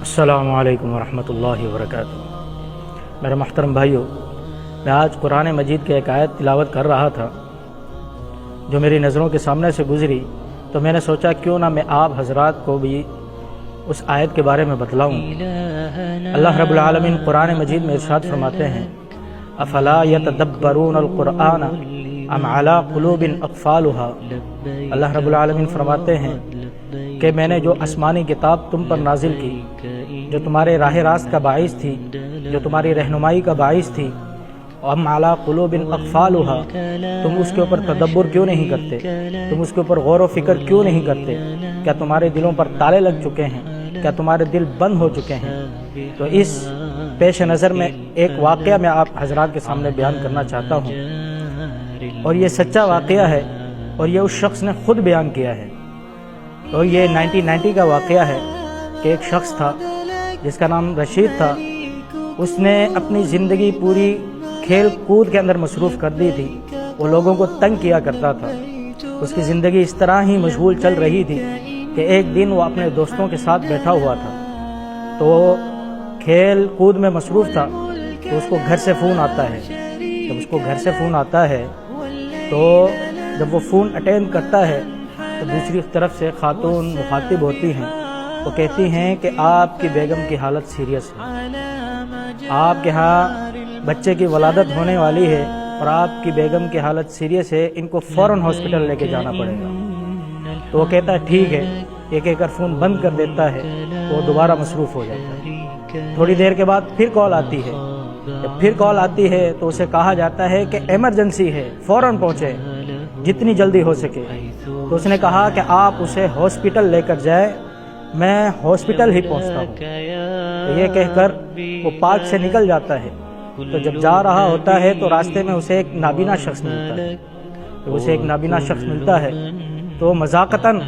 السلام علیکم ورحمۃ اللہ وبرکاتہ۔ میرے محترم بھائیوں، میں آج قرآن مجید کی ایک آیت تلاوت کر رہا تھا جو میری نظروں کے سامنے سے گزری، تو میں نے سوچا کیوں نہ میں آپ حضرات کو بھی اس آیت کے بارے میں بتلاؤں۔ اللہ رب العالمین قرآن مجید میں ارشاد فرماتے ہیں افلا یتدبرون القرآن ام علی قلوب اقفالها۔ اللہ رب العالمین فرماتے ہیں کہ میں نے جو آسمانی کتاب تم پر نازل کی، جو تمہارے راہ راست کا باعث تھی، جو تمہاری رہنمائی کا باعث تھی، ام علی قلوب اقفالها، تم اس کے اوپر تدبر کیوں نہیں کرتے؟ تم اس کے اوپر غور و فکر کیوں نہیں کرتے؟ کیا تمہارے دلوں پر تالے لگ چکے ہیں؟ کیا تمہارے دل بند ہو چکے ہیں؟ تو اس پیش نظر میں ایک واقعہ میں آپ حضرات کے سامنے بیان کرنا چاہتا ہوں، اور یہ سچا واقعہ ہے اور یہ اس شخص نے خود بیان کیا ہے۔ اور یہ 1990 کا واقعہ ہے کہ ایک شخص تھا جس کا نام رشید تھا۔ اس نے اپنی زندگی پوری کھیل کود کے اندر مصروف کر دی تھی، وہ لوگوں کو تنگ کیا کرتا تھا۔ اس کی زندگی اس طرح ہی مشغول چل رہی تھی کہ ایک دن وہ اپنے دوستوں کے ساتھ بیٹھا ہوا تھا، تو وہ کھیل کود میں مصروف تھا، تو اس کو گھر سے فون آتا ہے۔ جب اس کو گھر سے فون آتا ہے تو جب وہ فون اٹینڈ کرتا ہے تو دوسری طرف سے خاتون مخاطب ہوتی ہیں، وہ کہتی ہیں کہ آپ کی بیگم کی حالت سیریس ہے، آپ کے ہاں بچے کی ولادت ہونے والی ہے اور آپ کی بیگم کی حالت سیریس ہے، ان کو فوراً ہاسپٹل لے کے جانا پڑے گا۔ تو وہ کہتا ہے ٹھیک ہے، یہ کہہ کر فون بند کر دیتا ہے، تو وہ دوبارہ مصروف ہو جاتا ہے۔ تھوڑی دیر کے بعد پھر کال آتی ہے۔ جب پھر کال آتی ہے تو اسے کہا جاتا ہے کہ ایمرجنسی ہے، فوراً پہنچے جتنی جلدی ہو سکے۔ تو اس نے کہا کہ آپ اسے ہاسپٹل لے کر جائیں، میں ہاسپٹل ہی پہنچتا ہوں۔ تو یہ کہہ کر وہ پارک سے نکل جاتا ہے۔ تو جب جا رہا ہوتا ہے تو راستے میں اسے ایک نابینا شخص ملتا ہے۔ تو اسے ایک نابینا شخص ملتا ہے تو مذاقتاً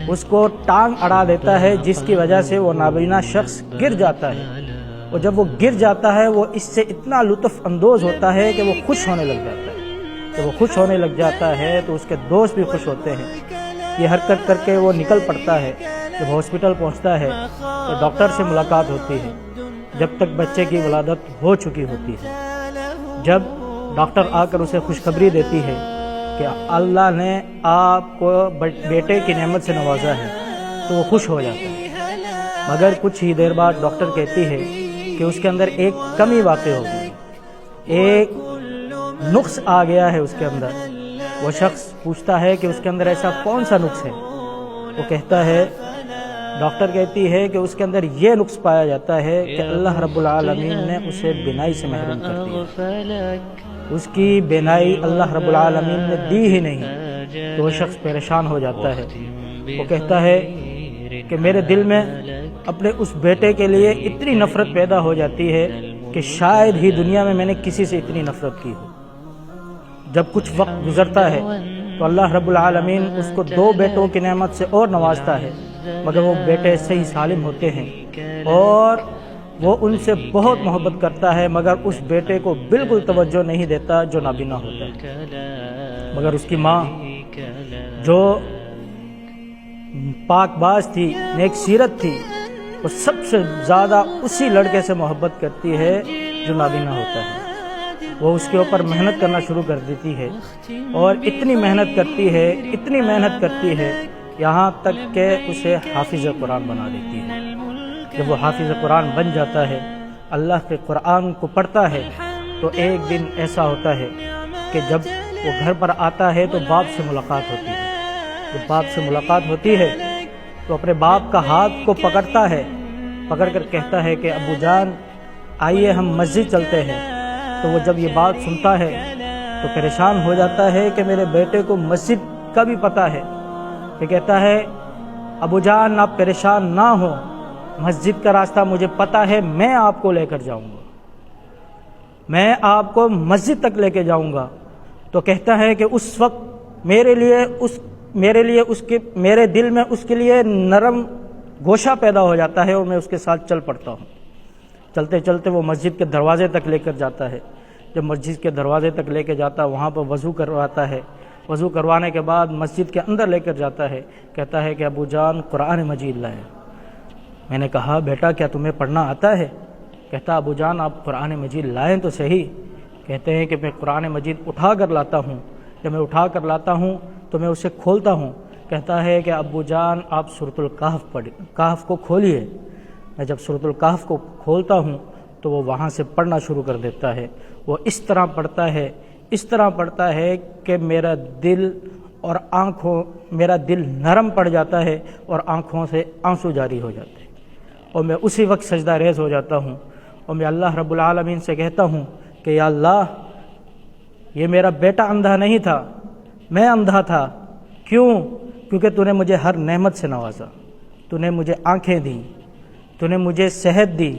اس کو ٹانگ اڑا دیتا ہے، جس کی وجہ سے وہ نابینا شخص گر جاتا ہے۔ اور جب وہ گر جاتا ہے وہ اس سے اتنا لطف اندوز ہوتا ہے کہ وہ خوش ہونے لگ جاتا ہے۔ جب وہ خوش ہونے لگ جاتا ہے تو اس کے دوست بھی خوش ہوتے ہیں۔ یہ حرکت کر کے وہ نکل پڑتا ہے۔ جب ہاسپٹل پہنچتا ہے تو ڈاکٹر سے ملاقات ہوتی ہے، جب تک بچے کی ولادت ہو چکی ہوتی ہے۔ جب ڈاکٹر آ کر اسے خوشخبری دیتی ہے کہ اللہ نے آپ کو بیٹے کی نعمت سے نوازا ہے، تو وہ خوش ہو جاتا ہے۔ مگر کچھ ہی دیر بعد ڈاکٹر کہتی ہے کہ اس کے اندر ایک کمی واقع ہو گئی، ایک نقص آ گیا ہے اس کے اندر۔ وہ شخص پوچھتا ہے کہ اس کے اندر ایسا کون سا نقص ہے؟ وہ کہتا ہے، ڈاکٹر کہتی ہے کہ اس کے اندر یہ نقص پایا جاتا ہے کہ اللہ رب العالمین نے اسے بینائی سے محروم کر دیا، اس کی بینائی اللہ رب العالمین نے دی ہی نہیں۔ تو وہ شخص پریشان ہو جاتا ہے۔ وہ کہتا ہے کہ میرے دل میں اپنے اس بیٹے کے لیے اتنی نفرت پیدا ہو جاتی ہے کہ شاید ہی دنیا میں نے کسی سے اتنی نفرت کی ہو۔ جب کچھ وقت گزرتا ہے تو اللہ رب العالمین اس کو 2 بیٹوں کی نعمت سے اور نوازتا ہے، مگر وہ بیٹے صحیح سالم ہوتے ہیں اور وہ ان سے بہت محبت کرتا ہے، مگر اس بیٹے کو بالکل توجہ نہیں دیتا جو نابینا ہوتا ہے۔ مگر اس کی ماں جو پاک باز تھی، نیک سیرت تھی، وہ سب سے زیادہ اسی لڑکے سے محبت کرتی ہے جو نابینا ہوتا ہے۔ وہ اس کے اوپر محنت کرنا شروع کر دیتی ہے اور اتنی محنت کرتی ہے، اتنی محنت کرتی ہے، یہاں تک کہ اسے حافظ قرآن بنا دیتی ہے۔ جب وہ حافظ قرآن بن جاتا ہے، اللہ کے قرآن کو پڑھتا ہے، تو ایک دن ایسا ہوتا ہے کہ جب وہ گھر پر آتا ہے تو باپ سے ملاقات ہوتی ہے۔ جب باپ سے ملاقات ہوتی ہے تو اپنے باپ کا ہاتھ کو پکڑتا ہے، پکڑ کر کہتا ہے کہ ابو جان آئیے ہم مسجد چلتے ہیں۔ تو وہ جب یہ بات سنتا ہے تو پریشان ہو جاتا ہے کہ میرے بیٹے کو مسجد کا بھی پتہ ہے۔ یہ کہتا ہے ابو جان آپ پریشان نہ ہو، مسجد کا راستہ مجھے پتہ ہے، میں آپ کو لے کر جاؤں گا، میں آپ کو مسجد تک لے کے جاؤں گا۔ تو کہتا ہے کہ اس وقت میرے دل میں اس کے لیے نرم گوشہ پیدا ہو جاتا ہے اور میں اس کے ساتھ چل پڑتا ہوں۔ چلتے چلتے وہ مسجد کے دروازے تک لے کر جاتا ہے۔ جب مسجد کے دروازے تک لے کے جاتا ہے وہاں پر وضو کرواتا ہے، وضو کروانے کے بعد مسجد کے اندر لے کر جاتا ہے، کہتا ہے کہ ابو جان قرآن مجید لائے۔ میں نے کہا بیٹا کیا تمہیں پڑھنا آتا ہے؟ کہتا ابو جان آپ قرآن مجید لائیں تو صحیح۔ کہتے ہیں کہ میں قرآن مجید اٹھا کر لاتا ہوں، جب میں اٹھا کر لاتا ہوں تو میں اسے کھولتا ہوں۔ کہتا ہے کہ ابو جان آپ سورۃ الکہف کو کھولیے۔ میں جب سورۃ الکہف کو کھولتا ہوں تو وہ وہاں سے پڑھنا شروع کر دیتا ہے۔ وہ اس طرح پڑھتا ہے کہ میرا دل نرم پڑ جاتا ہے اور آنکھوں سے آنسو جاری ہو جاتے ہیں، اور میں اسی وقت سجدہ ریز ہو جاتا ہوں، اور میں اللہ رب العالمین سے کہتا ہوں کہ یا اللہ یہ میرا بیٹا اندھا نہیں تھا، میں اندھا تھا۔ کیونکہ تو نے مجھے ہر نعمت سے نوازا، تو نے مجھے آنکھیں دیں، تو نے مجھے صحت دی،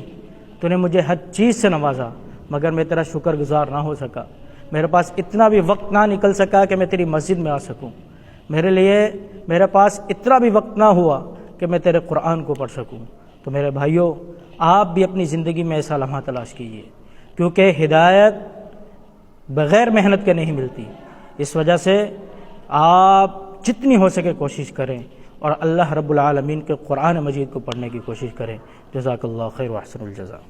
تو نے مجھے ہر چیز سے نوازا، مگر میں تیرا شکر گزار نہ ہو سکا۔ میرے پاس اتنا بھی وقت نہ نکل سکا کہ میں تیری مسجد میں آ سکوں، میرے پاس اتنا بھی وقت نہ ہوا کہ میں تیرے قرآن کو پڑھ سکوں۔ تو میرے بھائیوں، آپ بھی اپنی زندگی میں ایسا لمحہ تلاش کیجیے، کیونکہ ہدایت بغیر محنت کے نہیں ملتی۔ اس وجہ سے آپ جتنی ہو سکے کوشش کریں اور اللہ رب العالمین کے قرآن مجید کو پڑھنے کی کوشش کریں۔ جزاک اللہ خیر و احسن الجزاء۔